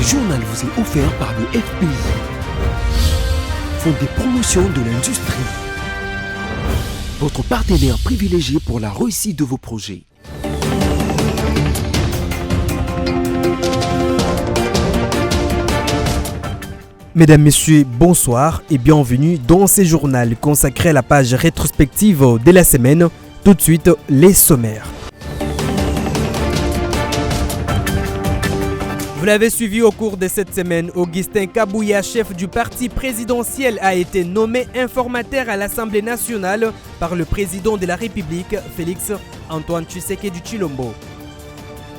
Ce journal vous est offert par le FPI, Fonds des promotions de l'industrie, votre partenaire privilégié pour la réussite de vos projets. Mesdames, Messieurs, bonsoir et bienvenue dans ce journal consacré à la page rétrospective de la semaine. Tout de suite, les sommaires. Vous l'avez suivi au cours de cette semaine, Augustin Kabouya, chef du parti présidentiel, a été nommé informateur à l'Assemblée nationale par le président de la République, Félix Antoine Tshisekedi Tshilombo.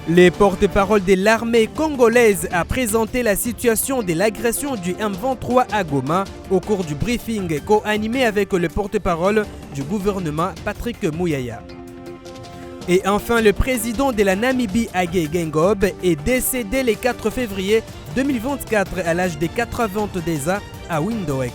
Le porte-parole de l'armée congolaise a présenté la situation de l'agression du M23 à Goma au cours du briefing co-animé avec le porte-parole du gouvernement Patrick Mouyaya. Et enfin, le président de la Namibie, Hage Geingob, est décédé le 4 février 2024 à l'âge de 82 ans à Windhoek.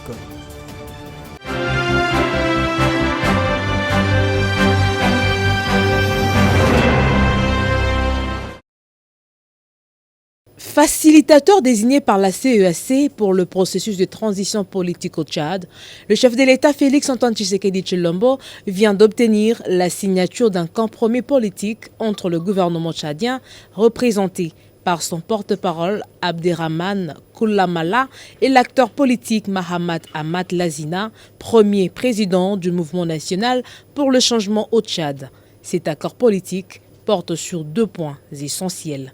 Facilitateur désigné par la CEAC pour le processus de transition politique au Tchad, le chef de l'État Félix Antoine Tshisekedi Tshilombo vient d'obtenir la signature d'un compromis politique entre le gouvernement tchadien, représenté par son porte-parole Abderrahmane Koulamala et l'acteur politique Mahamat Ahmad Lazina, premier président du mouvement national pour le changement au Tchad. Cet accord politique porte sur 2 points essentiels.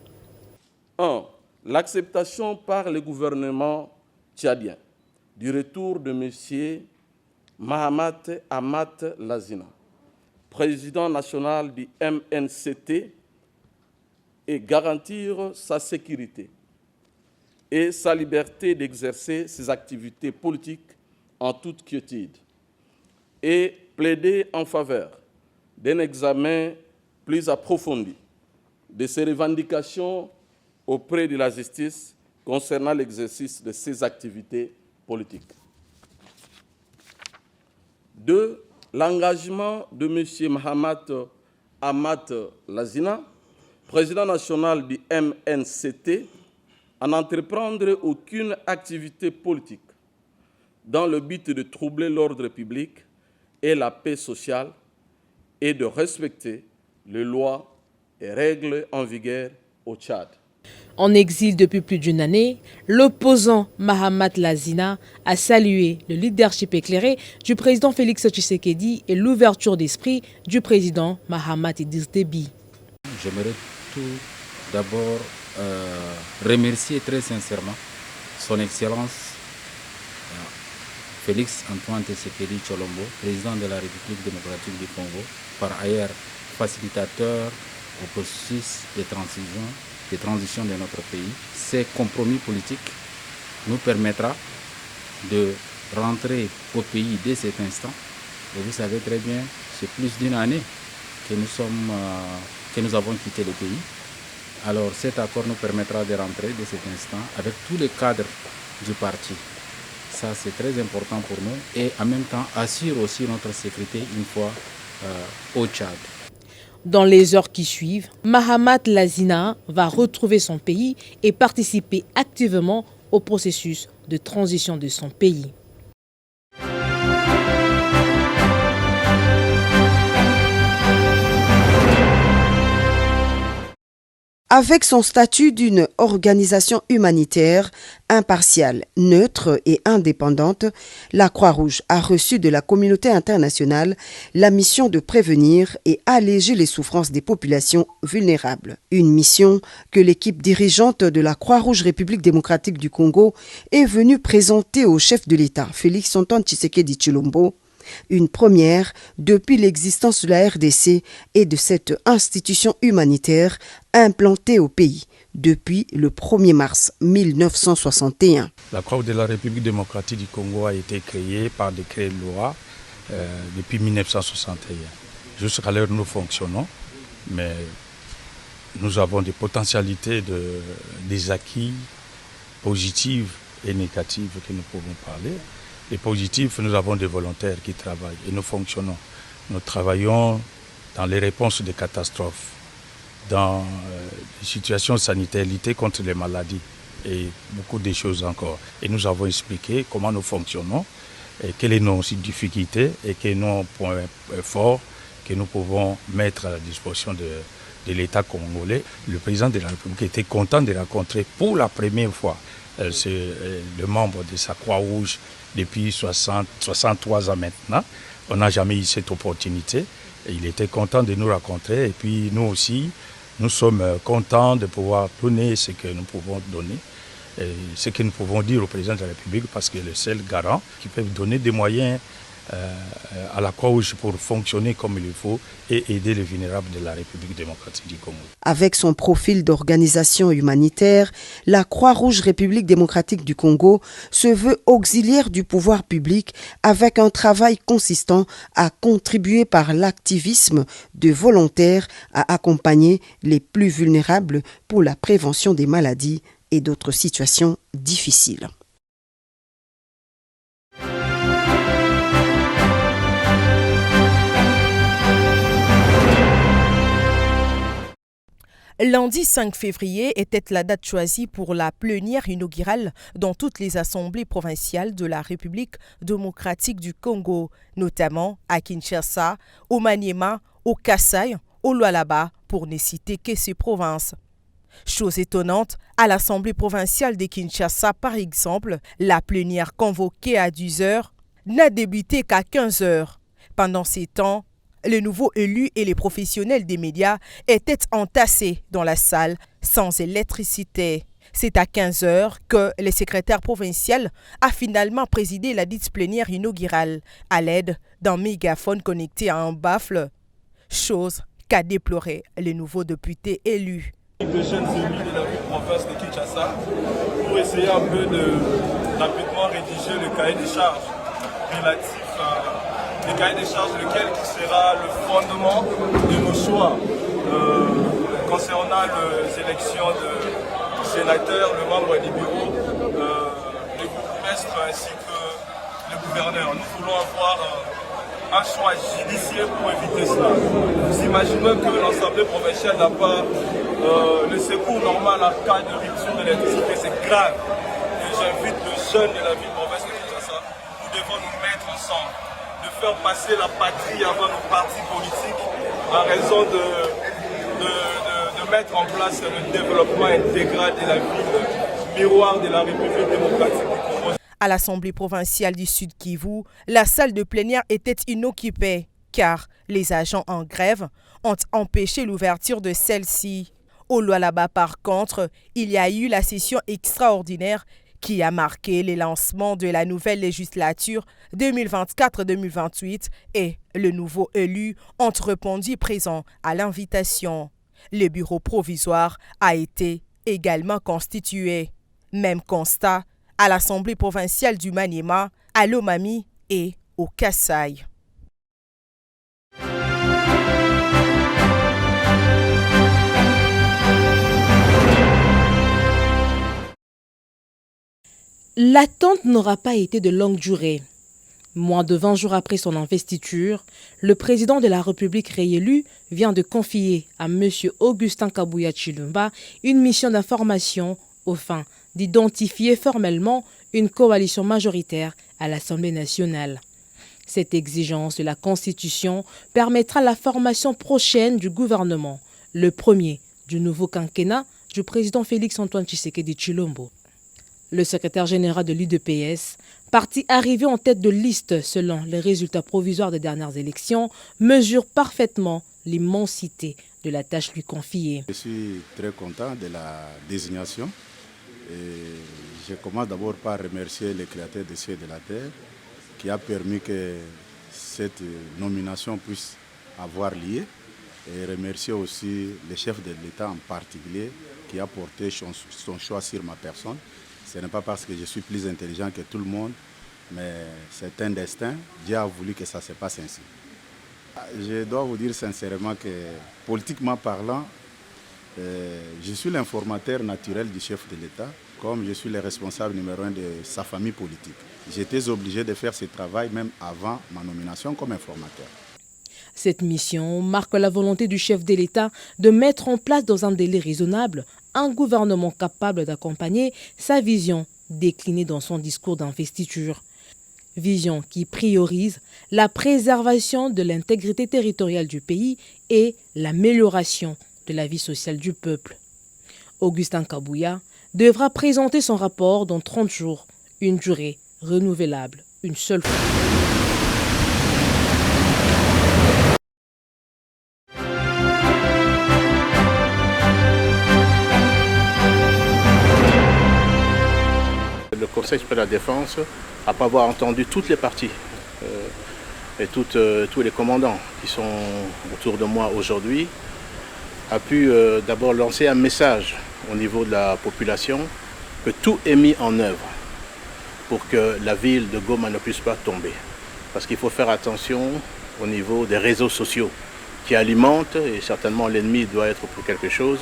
1. L'acceptation par le gouvernement tchadien du retour de M. Mahamat Ahmad Lazina, président national du MNCT, et garantir sa sécurité et sa liberté d'exercer ses activités politiques en toute quiétude, et plaider en faveur d'un examen plus approfondi de ses revendications auprès de la justice concernant l'exercice de ses activités politiques. 2. L'engagement de M. Mahamat Ahmad Lazina, président national du MNCT, à n'entreprendre aucune activité politique dans le but de troubler l'ordre public et la paix sociale et de respecter les lois et règles en vigueur au Tchad. En exil depuis plus d'1 année, l'opposant Mahamat Lazina a salué le leadership éclairé du président Félix Tshisekedi et l'ouverture d'esprit du président Mahamat Idriss Déby. J'aimerais tout d'abord remercier très sincèrement son Excellence Félix Antoine Tshisekedi Tshilombo, président de la République démocratique du Congo, par ailleurs facilitateur au processus de transition de notre pays. Ces compromis politiques nous permettra de rentrer au pays dès cet instant. Et vous savez très bien, c'est plus d'1 année que nous avons quitté le pays. Alors cet accord nous permettra de rentrer dès cet instant avec tous les cadres du parti. Ça c'est très important pour nous et en même temps assure aussi notre sécurité une fois au Tchad. Dans les heures qui suivent, Mahamat Lazina va retrouver son pays et participer activement au processus de transition de son pays. Avec son statut d'une organisation humanitaire impartiale, neutre et indépendante, la Croix-Rouge a reçu de la communauté internationale la mission de prévenir et alléger les souffrances des populations vulnérables. Une mission que l'équipe dirigeante de la Croix-Rouge République démocratique du Congo est venue présenter au chef de l'État, Félix Antoine Tshisekedi Tshilombo. Une première depuis l'existence de la RDC et de cette institution humanitaire implantée au pays depuis le 1er mars 1961. La Croix de la République démocratique du Congo a été créée par décret de loi depuis 1961. Jusqu'à l'heure, nous fonctionnons, mais nous avons des potentialités, des acquis positifs et négatifs que nous pouvons parler. Les positifs, nous avons des volontaires qui travaillent et nous fonctionnons. Nous travaillons dans les réponses des catastrophes, dans les situations sanitaires, lutter contre les maladies. et beaucoup de choses encore. Et nous avons expliqué comment nous fonctionnons, et quelles sont nos difficultés et quels sont nos points forts que nous pouvons mettre à la disposition de l'État congolais. Le président de la République était content de rencontrer pour la première fois le membre de sa Croix-Rouge depuis 63 ans maintenant. On n'a jamais eu cette opportunité. Et il était content de nous rencontrer et puis nous aussi, nous sommes contents de pouvoir donner ce que nous pouvons donner, et ce que nous pouvons dire au président de la République parce que le seul garant qui peut donner des moyens à la Croix-Rouge pour fonctionner comme il faut et aider les vulnérables de la République démocratique du Congo. Avec son profil d'organisation humanitaire, la Croix-Rouge République démocratique du Congo se veut auxiliaire du pouvoir public avec un travail consistant à contribuer par l'activisme de volontaires à accompagner les plus vulnérables pour la prévention des maladies et d'autres situations difficiles. Lundi 5 février était la date choisie pour la plénière inaugurale dans toutes les assemblées provinciales de la République démocratique du Congo, notamment à Kinshasa, au Maniema, au Kasaï, au Lualaba, pour ne citer que ces provinces. Chose étonnante, à l'Assemblée provinciale de Kinshasa, par exemple, la plénière convoquée à 10 h n'a débuté qu'à 15 h. Pendant ces temps, les nouveaux élus et les professionnels des médias étaient entassés dans la salle sans électricité. C'est à 15 h que le secrétaire provincial a finalement présidé la dite plénière inaugurale à l'aide d'un mégaphone connecté à un baffle, chose qu'a déploré le nouveau député élu. De jeunes élus de la province de Kinshasa pour essayer un peu de rapidement rédiger le cahier des charges relatif le cahier des charges lequel qui sera le fondement de nos choix concernant les élections de sénateurs, le membre du bureau, le bourgmestre ainsi que le gouverneur. Nous voulons avoir un choix judiciaire pour éviter cela. Vous imaginez que l'Assemblée provinciale n'a pas le secours normal en cas de rupture de l'électricité, c'est grave. Et j'invite les jeunes de la ville province de Kinshasa, nous devons nous mettre ensemble, de faire passer la patrie avant nos partis politiques en raison de mettre en place le développement intégral de la ville, miroir de la République démocratique du Congo. À l'Assemblée provinciale du Sud Kivu, la salle de plénière était inoccupée car les agents en grève ont empêché l'ouverture de celle-ci. Au Lualaba, par contre, il y a eu la session extraordinaire qui a marqué le lancement de la nouvelle législature 2024-2028 et le nouveau élu ont répondu présent à l'invitation. Le bureau provisoire a été également constitué. Même constat à l'Assemblée provinciale du Maniema, à Lomami et au Kasaï. L'attente n'aura pas été de longue durée. Moins de 20 jours après son investiture, le président de la République réélu vient de confier à M. Augustin Kabuya Tshilombo une mission d'information au fin d'identifier formellement une coalition majoritaire à l'Assemblée nationale. Cette exigence de la Constitution permettra la formation prochaine du gouvernement, le premier du nouveau quinquennat du président Félix-Antoine Tshisekedi Tshilombo. Le secrétaire général de l'UDPS, parti arrivé en tête de liste selon les résultats provisoires des dernières élections, mesure parfaitement l'immensité de la tâche lui confiée. Je suis très content de la désignation. Et je commence d'abord par remercier le créateur des cieux et de la terre qui a permis que cette nomination puisse avoir lieu. Et remercier aussi le chef de l'État en particulier qui a porté son choix sur ma personne. Ce n'est pas parce que je suis plus intelligent que tout le monde, mais c'est un destin. Dieu a voulu que ça se passe ainsi. Je dois vous dire sincèrement que, politiquement parlant, je suis l'informateur naturel du chef de l'État, comme je suis le responsable numéro 1 de sa famille politique. J'étais obligé de faire ce travail même avant ma nomination comme informateur. Cette mission marque la volonté du chef de l'État de mettre en place dans un délai raisonnable un gouvernement capable d'accompagner sa vision déclinée dans son discours d'investiture. Vision qui priorise la préservation de l'intégrité territoriale du pays et l'amélioration de la vie sociale du peuple. Augustin Kabouya devra présenter son rapport dans 30 jours, une durée renouvelable, une seule fois. Le Conseil supérieur de la Défense, après avoir entendu toutes les parties et tous les commandants qui sont autour de moi aujourd'hui, a pu d'abord lancer un message au niveau de la population que tout est mis en œuvre pour que la ville de Goma ne puisse pas tomber. Parce qu'il faut faire attention au niveau des réseaux sociaux qui alimentent, et certainement l'ennemi doit être pour quelque chose,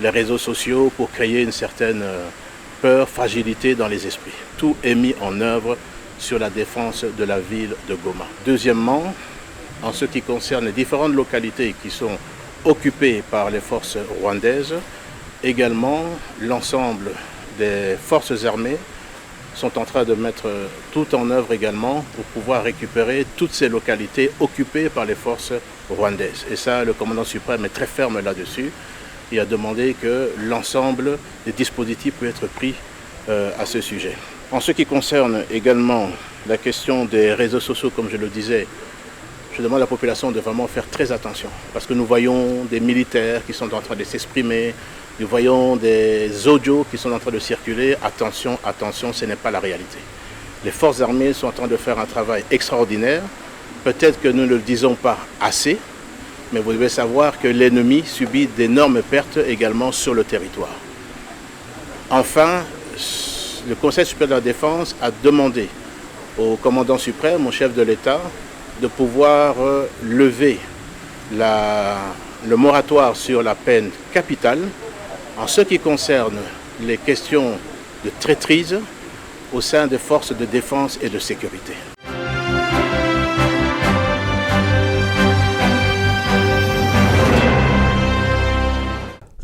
les réseaux sociaux pour créer une certaine peur, fragilité dans les esprits. Tout est mis en œuvre sur la défense de la ville de Goma. Deuxièmement, en ce qui concerne les différentes localités qui sont occupées par les forces rwandaises, également l'ensemble des forces armées sont en train de mettre tout en œuvre également pour pouvoir récupérer toutes ces localités occupées par les forces rwandaises. Et ça, le commandant suprême est très ferme là-dessus. Il a demandé que l'ensemble des dispositifs puissent être pris à ce sujet. En ce qui concerne également la question des réseaux sociaux, comme je le disais, je demande à la population de vraiment faire très attention. Parce que nous voyons des militaires qui sont en train de s'exprimer, nous voyons des audios qui sont en train de circuler. Attention, attention, ce n'est pas la réalité. Les forces armées sont en train de faire un travail extraordinaire. Peut-être que nous ne le disons pas assez, mais vous devez savoir que l'ennemi subit d'énormes pertes également sur le territoire. Enfin, le Conseil supérieur de la Défense a demandé au commandant suprême, au chef de l'État, de pouvoir lever le moratoire sur la peine capitale en ce qui concerne les questions de traîtrise au sein des forces de défense et de sécurité.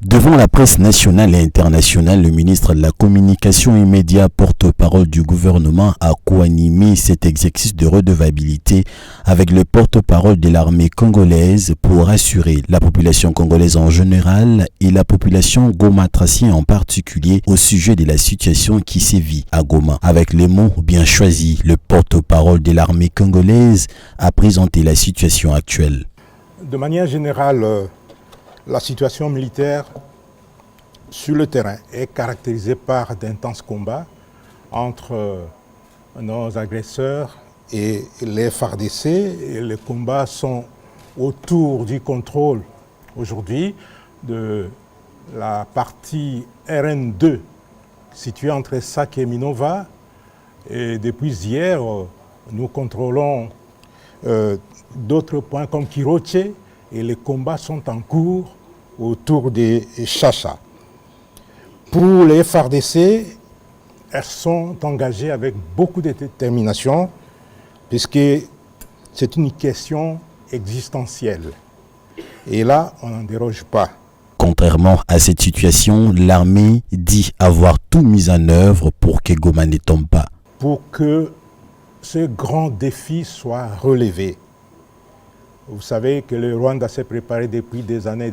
Devant la presse nationale et internationale, le ministre de la Communication et Médias, porte-parole du gouvernement, a co-animé cet exercice de redevabilité avec le porte-parole de l'armée congolaise pour assurer la population congolaise en général et la population gomatracienne en particulier au sujet de la situation qui sévit à Goma. Avec les mots bien choisis, le porte-parole de l'armée congolaise a présenté la situation actuelle. De manière générale, la situation militaire sur le terrain est caractérisée par d'intenses combats entre nos agresseurs et les FARDC. Et les combats sont autour du contrôle aujourd'hui de la partie RN2 située entre Sake et Minova. Et depuis hier, nous contrôlons d'autres points comme Kiroche et les combats sont en cours autour des Chacha. Pour les FARDC, elles sont engagées avec beaucoup de détermination puisque c'est une question existentielle. Et là, on n'en déroge pas. Contrairement à cette situation, l'armée dit avoir tout mis en œuvre pour que Goma ne tombe pas. Pour que ce grand défi soit relevé. Vous savez que le Rwanda s'est préparé depuis des années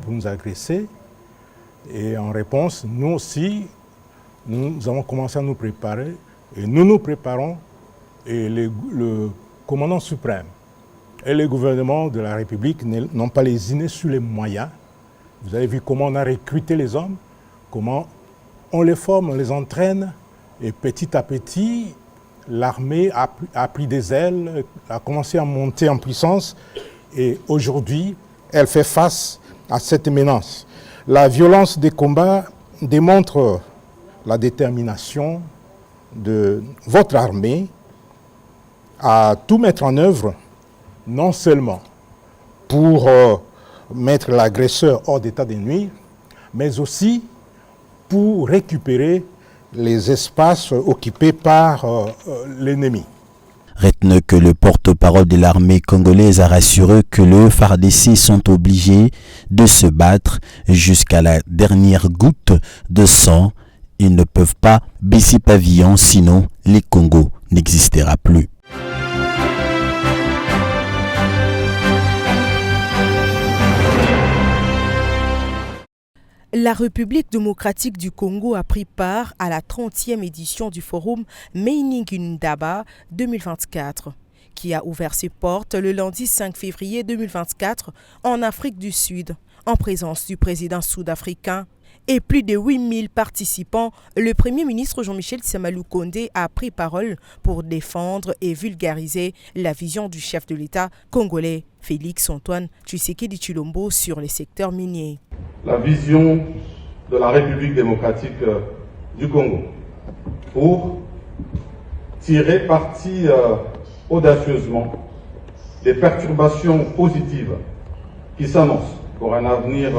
pour nous agresser. Et en réponse, nous aussi, nous avons commencé à nous préparer. Et nous nous préparons. Et le commandant suprême et le gouvernement de la République n'ont pas lésiné sur les moyens. Vous avez vu comment on a recruté les hommes, comment on les forme, on les entraîne. Et petit à petit, l'armée a pris des ailes, a commencé à monter en puissance et aujourd'hui, elle fait face à cette menace. La violence des combats démontre la détermination de votre armée à tout mettre en œuvre, non seulement pour mettre l'agresseur hors d'état de nuire, mais aussi pour récupérer les espaces occupés par l'ennemi. Retenez que le porte-parole de l'armée congolaise a rassuré que les FARDC sont obligés de se battre jusqu'à la dernière goutte de sang. Ils ne peuvent pas baisser pavillon, sinon les Congo n'existera plus. La République démocratique du Congo a pris part à la 30e édition du forum Meining-Ndaba 2024, qui a ouvert ses portes le lundi 5 février 2024 en Afrique du Sud, en présence du président sud-africain et plus de 8000 participants. Le Premier ministre Jean-Michel Samalou Kondé a pris parole pour défendre et vulgariser la vision du chef de l'État congolais, Félix Antoine Tshisekedi Tshilombo, sur les secteurs miniers. La vision de la République démocratique du Congo pour tirer parti audacieusement des perturbations positives qui s'annoncent pour un avenir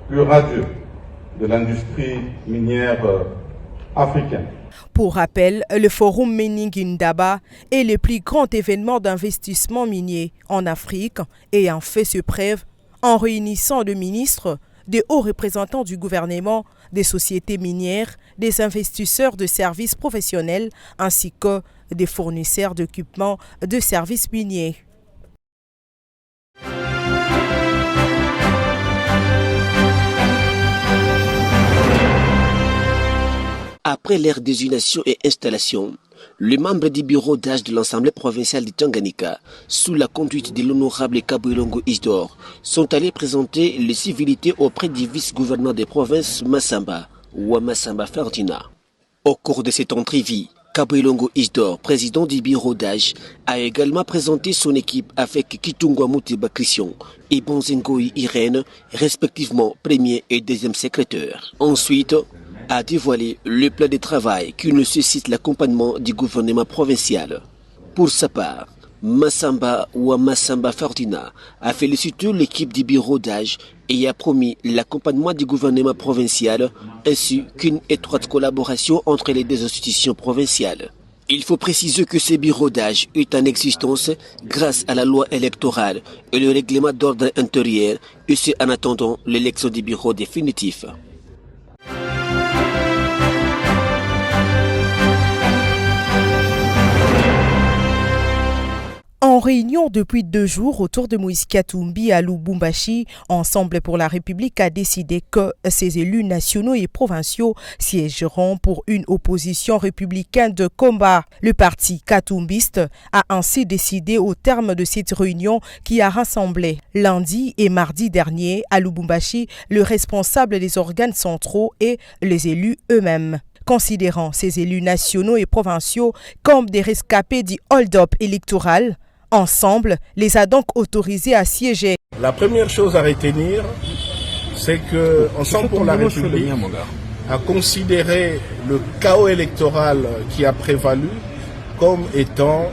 plus radieux de l'industrie minière africaine. Pour rappel, le forum Meining-Ndaba est le plus grand événement d'investissement minier en Afrique et en fait ses preuves en réunissant des ministres, des hauts représentants du gouvernement, des sociétés minières, des investisseurs de services professionnels ainsi que des fournisseurs d'équipements de services miniers. Après leur désignation et installation, les membres du bureau d'âge de l'Assemblée provinciale du Tanganyika, sous la conduite de l'honorable Kabouilongo Isdor, sont allés présenter les civilités auprès du vice-gouverneur des provinces Massamba, ou Massamba Ferdinand. Au cours de cette entrevue, Kabouilongo Isdor, président du bureau d'âge, a également présenté son équipe avec Kitungwa Mutiba Christian et Bonzengoï Irène, respectivement premier et deuxième secrétaire. Ensuite, a dévoilé le plan de travail qui nécessite l'accompagnement du gouvernement provincial. Pour sa part, Massamba ou Massamba Ferdinand a félicité l'équipe du bureau d'âge et a promis l'accompagnement du gouvernement provincial ainsi qu'une étroite collaboration entre les deux institutions provinciales. Il faut préciser que ce bureau d'âge est en existence grâce à la loi électorale et le règlement d'ordre intérieur, et c'est en attendant l'élection du bureau définitif. En réunion depuis 2 jours autour de Moïse Katumbi à Lubumbashi, Ensemble pour la République a décidé que ces élus nationaux et provinciaux siégeront pour une opposition républicaine de combat. Le parti katumbiste a ainsi décidé au terme de cette réunion qui a rassemblé lundi et mardi dernier à Lubumbashi le responsable des organes centraux et les élus eux-mêmes. Considérant ces élus nationaux et provinciaux comme des rescapés du hold-up électoral, Ensemble les a donc autorisés à siéger. La première chose à retenir, c'est que Ensemble pour la République a considéré le chaos électoral qui a prévalu comme étant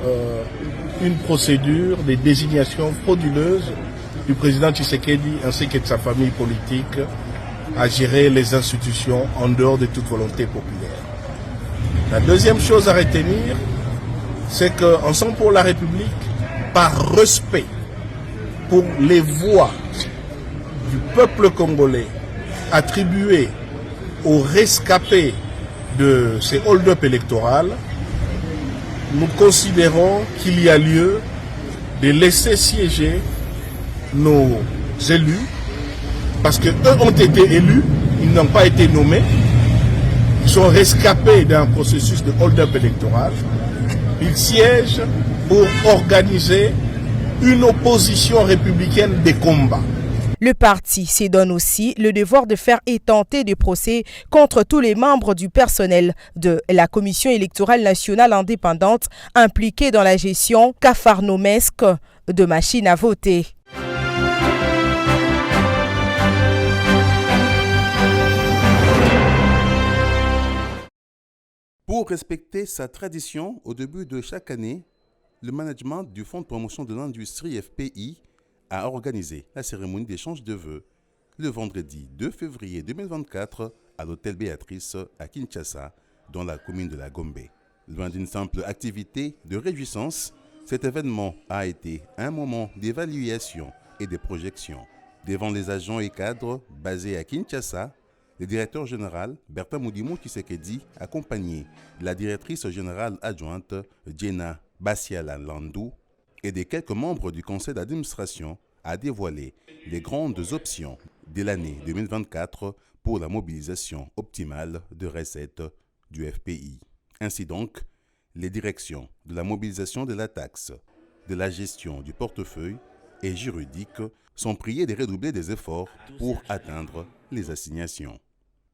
une procédure de désignation frauduleuse du président Tshisekedi ainsi que de sa famille politique à gérer les institutions en dehors de toute volonté populaire. La deuxième chose à retenir, c'est que Ensemble pour la République, par respect pour les voix du peuple congolais attribuées aux rescapés de ces hold-up électoraux, nous considérons qu'il y a lieu de laisser siéger nos élus, parce qu'eux ont été élus, ils n'ont pas été nommés, ils sont rescapés d'un processus de hold-up électoral, ils siègent pour organiser une opposition républicaine des combats. Le parti se donne aussi le devoir de faire étenter des procès contre tous les membres du personnel de la Commission électorale nationale indépendante impliqués dans la gestion capharnaumesque de machines à voter. Pour respecter sa tradition, au début de chaque année, le management du Fonds de promotion de l'industrie FPI a organisé la cérémonie d'échange de vœux le vendredi 2 février 2024 à l'hôtel Béatrice à Kinshasa, dans la commune de la Gombe. Loin d'une simple activité de réjouissance, Cet événement a été un moment d'évaluation et de projection. Devant les agents et cadres basés à Kinshasa, le directeur général Bertin Moudimou Tshisekedi, accompagné de la directrice générale adjointe Jenna Bassiala Landou et de quelques membres du conseil d'administration, a dévoilé les grandes options de l'année 2024 pour la mobilisation optimale de recettes du FPI. Ainsi donc, les directions de la mobilisation de la taxe, de la gestion du portefeuille et juridique sont priées de redoubler des efforts pour atteindre les assignations.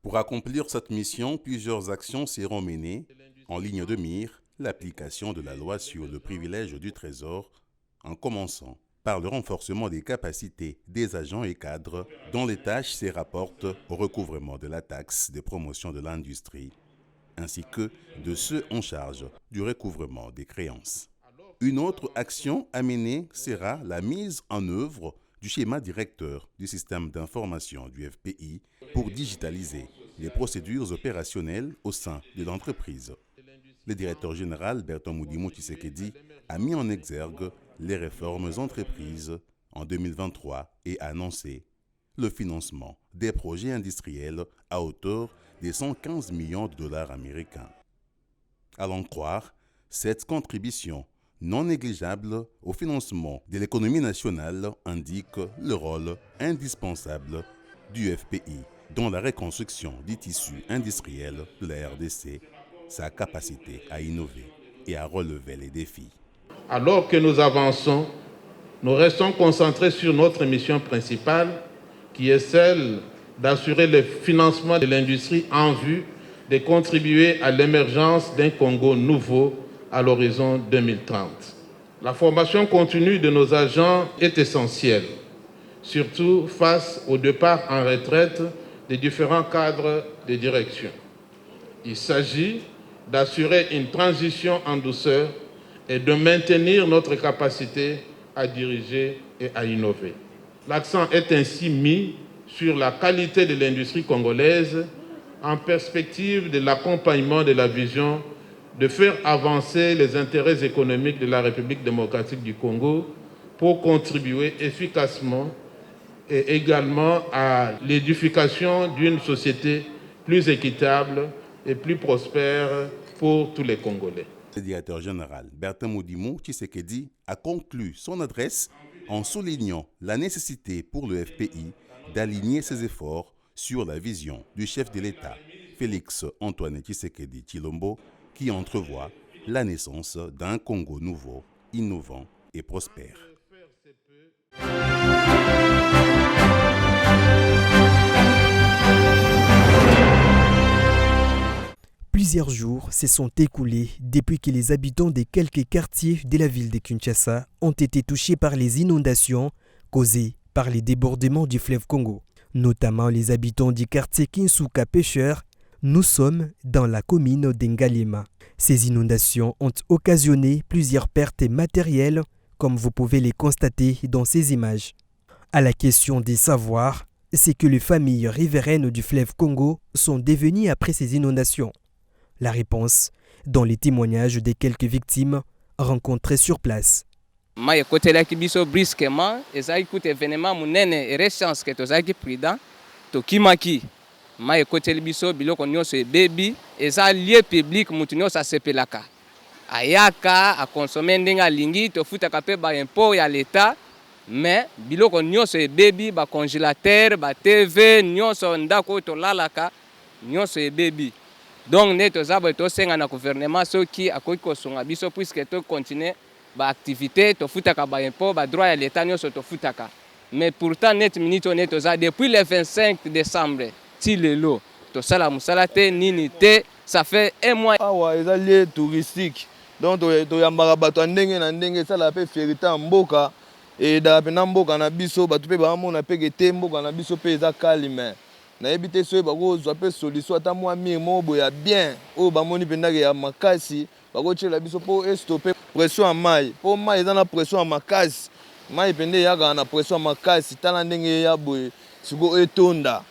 Pour accomplir cette mission, plusieurs actions seront menées. En ligne de mire, l'application de la loi sur le privilège du Trésor, en commençant par le renforcement des capacités des agents et cadres dont les tâches se rapportent au recouvrement de la taxe de promotion de l'industrie, ainsi que de ceux en charge du recouvrement des créances. Une autre action à mener sera la mise en œuvre du schéma directeur du système d'information du FPI pour digitaliser les procédures opérationnelles au sein de l'entreprise. Le directeur général Bertin Moudimou Tshisekedi a mis en exergue les réformes entreprises en 2023 et a annoncé le financement des projets industriels à hauteur de 115 millions de dollars américains. À l'en croire, cette contribution non négligeable au financement de l'économie nationale indique le rôle indispensable du FPI dans la reconstruction du tissu industriel de la RDC, sa capacité à innover et à relever les défis. Alors que nous avançons, nous restons concentrés sur notre mission principale, qui est celle d'assurer le financement de l'industrie en vue de contribuer à l'émergence d'un Congo nouveau à l'horizon 2030. La formation continue de nos agents est essentielle, surtout face au départ en retraite des différents cadres de direction. Il s'agit d'assurer une transition en douceur et de maintenir notre capacité à diriger et à innover. L'accent est ainsi mis sur la qualité de l'industrie congolaise en perspective de l'accompagnement de la vision de faire avancer les intérêts économiques de la République démocratique du Congo pour contribuer efficacement et également à l'édification d'une société plus équitable et plus prospère pour tous les Congolais. Le directeur général Bertin Moudimou Tshisekedi a conclu son adresse en soulignant la nécessité pour le FPI d'aligner ses efforts sur la vision du chef de l'État, Félix Antoine Tshisekedi Tshilombo, qui entrevoit la naissance d'un Congo nouveau, innovant et prospère. Plusieurs jours se sont écoulés depuis que les habitants de quelques quartiers de la ville de Kinshasa ont été touchés par les inondations causées par les débordements du fleuve Congo, notamment les habitants du quartier Kinsuka Pêcheur. Nous sommes dans la commune d'Engalema. Ces inondations ont occasionné plusieurs pertes matérielles, comme vous pouvez les constater dans ces images. À la question de savoir ce que les familles riveraines du fleuve Congo sont devenues après ces inondations. La réponse dans les témoignages de quelques victimes rencontrées sur place. Mai ekotelaki biso brusquement ezali kuta événement munene et chance que tozalaki prudent tokimaki mai ekoteli biso biloko nyonso ebebi eza lieu public mutu nyonso asepelaka ayaka akonsome ndenge alingi tofutaka mpe baimport ya leta mais biloko nyonso ebebi bacongélateur batv nyonso ndako oyo tolalaka nyonso ebebi. Donc ne toza boye tosenga na gouvernement soki akoki kosunga biso puisque tokontinue baactivité tofutaka baimport badroit ya leta nyonso tofutaka. Mais pourtant net minute net toza depuis le 25 décembre ti lelo tosala musala te nini te ça fait un mois. Awa eza lieu touristique donc toyambaka bato ya ndenge na ndenge esala mpe fierité ya mboka edala mpe na mboka na biso bato mpe baamona peke te mboka na biso mpe eza kalime. nayebi te soki bakozwa mpe solution ata mwa mire moko boye ya bien oyo bamoni mpendake ya makasi bakotiela biso mpo estope pression ya mai mpo mai eza na pression ya makasi mai pende eyakaka na pression ya makasi tala ndenge eya boye sikoyo etonda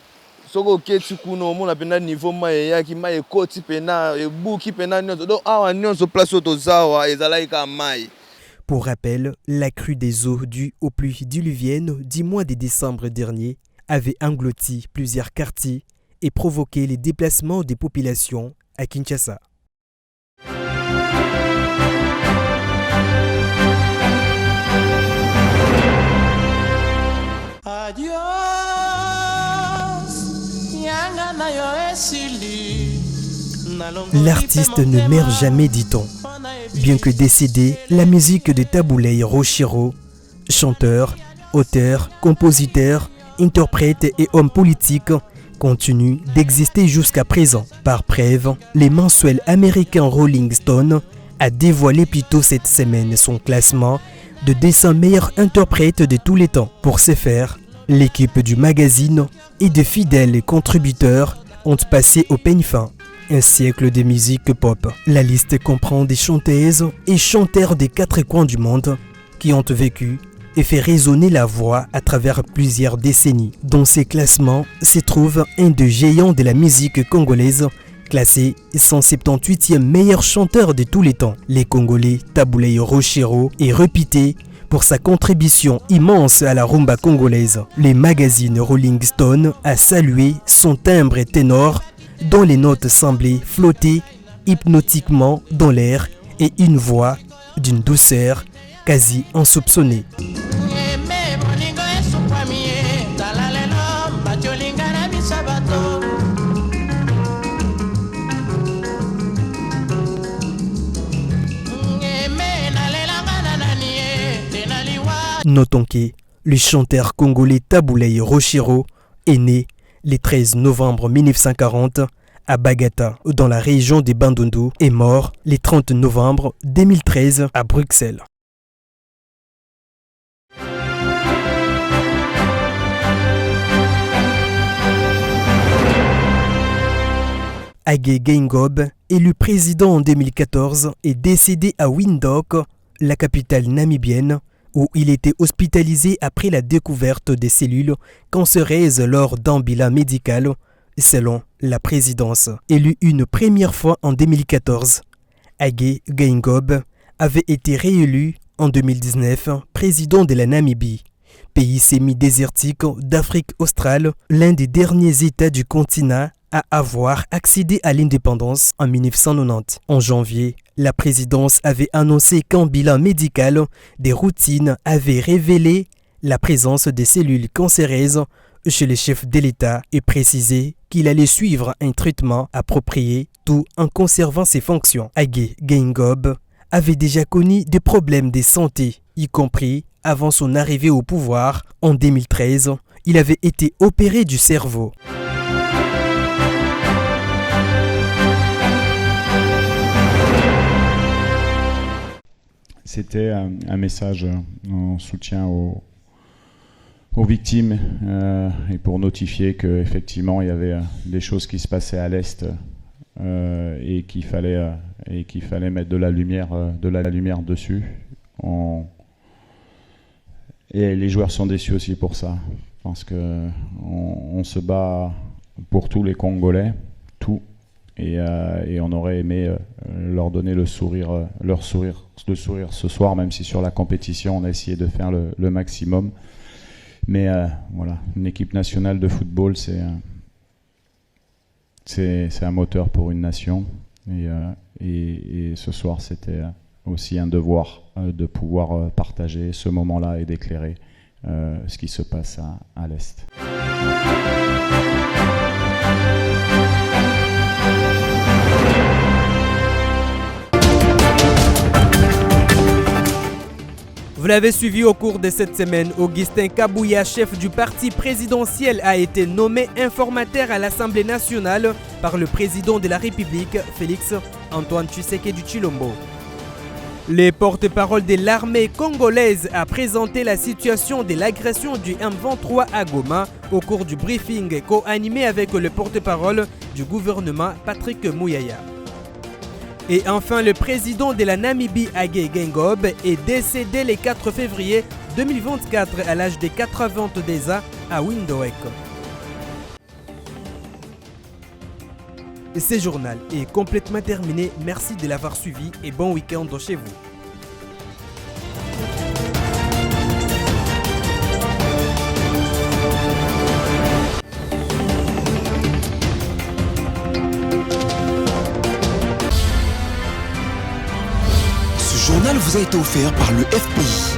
soki oketi kuna omona mpenda niveau mai eyaki mai ekoti mpena ebuki mpena nyonso donc awa nyonso place oyo toza awa ezalaki kaka mai. Pour rappel, la crue des eaux due aux pluies diluviennes du mois de décembre dernier avait englouti plusieurs quartiers et provoqué les déplacements des populations à Kinshasa. L'artiste ne meurt jamais, dit-on. Bien que décédé, la musique de Taboulei Rochero, chanteur, auteur, compositeur, interprète et homme politique, continue d'exister jusqu'à présent. Par preuve, les mensuels américains Rolling Stone a dévoilé plus tôt cette semaine son classement de 200 meilleurs interprètes de tous les temps. Pour ce faire, l'équipe du magazine et de fidèles contributeurs ont passé au peigne fin un siècle de musique pop. La liste comprend des chanteuses et chanteurs des 4 coins du monde qui ont vécu et fait résonner la voix à travers plusieurs décennies. Dans ces classements se trouve un des géants de la musique congolaise, classé 178e meilleur chanteur de tous les temps. Les Congolais Taboulei Rochero est réputé pour sa contribution immense à la rumba congolaise. Les magazines Rolling Stone a salué son timbre ténor dont les notes semblaient flotter hypnotiquement dans l'air et une voix d'une douceur quasi insoupçonnée. Notons que le chanteur congolais Taboulei Rochero est né le 13 novembre 1940 à Bagata, dans la région de Bandundu, et mort le 30 novembre 2013 à Bruxelles. Hage Geingob, élu président en 2014, est décédé à Windhoek, la capitale namibienne, où il était hospitalisé après la découverte des cellules cancéreuses lors d'un bilan médical, selon la présidence. Élu une première fois en 2014, Hage Geingob avait été réélu en 2019 président de la Namibie, pays semi-désertique d'Afrique australe, l'un des derniers États du continent à avoir accédé à l'indépendance en 1990. En janvier, la présidence avait annoncé qu'un bilan médical des routines avait révélé la présence des cellules cancéreuses chez le chef de l'État et précisé qu'il allait suivre un traitement approprié tout en conservant ses fonctions. Hage Geingob avait déjà connu des problèmes de santé, y compris avant son arrivée au pouvoir en 2013. Il avait été opéré du cerveau. C'était un message en soutien aux victimes et pour notifier qu'effectivement il y avait des choses qui se passaient à l'Est et qu'il fallait mettre de la lumière dessus. Et les joueurs sont déçus aussi pour ça, parce qu'on se bat pour tous les Congolais, tout. Et on aurait aimé leur donner le sourire ce soir, même si sur la compétition on a essayé de faire le maximum. Mais voilà, une équipe nationale de football, c'est un moteur pour une nation. Et ce soir, c'était aussi un devoir de pouvoir partager ce moment-là et d'éclairer ce qui se passe à l'Est. Vous l'avez suivi au cours de cette semaine, Augustin Kabouya, chef du parti présidentiel, a été nommé informateur à l'Assemblée nationale par le président de la République, Félix Antoine Tshisekedi Tshilombo. Le porte-parole de l'armée congolaise a présenté la situation de l'agression du M23 à Goma au cours du briefing co-animé avec le porte-parole du gouvernement, Patrick Mouyaya. Et enfin, le président de la Namibie, Hage Geingob, est décédé le 4 février 2024 à l'âge de 82 ans à Windhoek. Ce journal est complètement terminé. Merci de l'avoir suivi et bon week-end chez vous. journal vous a été offert par le FPI,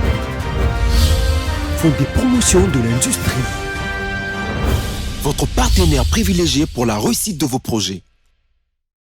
Fonds des promotions de l'industrie, votre partenaire privilégié pour la réussite de vos projets.